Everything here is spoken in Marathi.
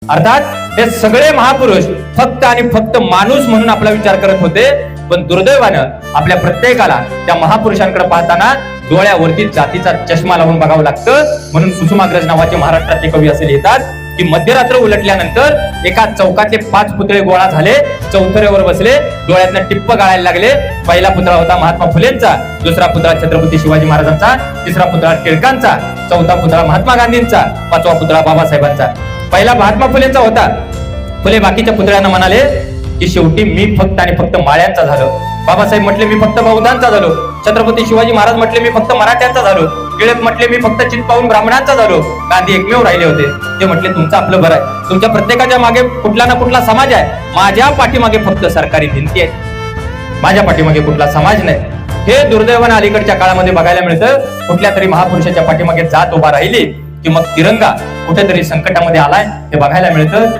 अर्थात हे सगळे महापुरुष फक्त आणि फक्त माणूस म्हणून आपला विचार करत होते, पण दुर्दैवानं आपल्या प्रत्येकाला त्या महापुरुषांकडे पाहताना डोळ्यावरती जातीचा चष्मा लावून बघावं लागतं. म्हणून कुसुमाग्रज नावाचे महाराष्ट्रातले कवी असे लिहितात की मध्यरात्र उलटल्यानंतर एका चौकातले 5 पुतळे गोळा झाले, चौथऱ्यावर बसले, डोळ्यातनं टिप्प गाळायला लागले. पहिला पुतळा होता महात्मा फुलेंचा, दुसरा पुतळा छत्रपती शिवाजी महाराजांचा, तिसरा पुतळा टिळकांचा, चौथा पुतळा महात्मा गांधींचा, पाचवा पुतळा बाबासाहेबांचा. पहिला महात्मा फुलेंचा होता. फुले बाकीच्या पुतळ्यांना म्हणाले की शेवटी मी फक्त आणि फक्त माळ्यांचा झालो. बाबासाहेब म्हटले मी फक्त बौद्धांचा झालो. छत्रपती शिवाजी महाराज म्हटले मी फक्त मराठ्यांचा झालो. टिळक म्हटले मी फक्त चित्पावून ब्राह्मणांचा झालो. गांधी एकमेव राहिले होते. ते म्हटले तुमचं आपलं बरं आहे, तुमच्या प्रत्येकाच्या मागे कुठला ना कुठला समाज आहे, माझ्या पाठीमागे फक्त सरकारी भिंती आहेत, माझ्या पाठीमागे कुठला समाज नाही. हे दुर्दैवानं अलीकडच्या काळामध्ये बघायला मिळतं. कुठल्या तरी महापुरुषाच्या पाठीमागे जात उभा राहिली की मग तिरंगा कुठेतरी संकटामध्ये आलाय हे बघायला मिळतं.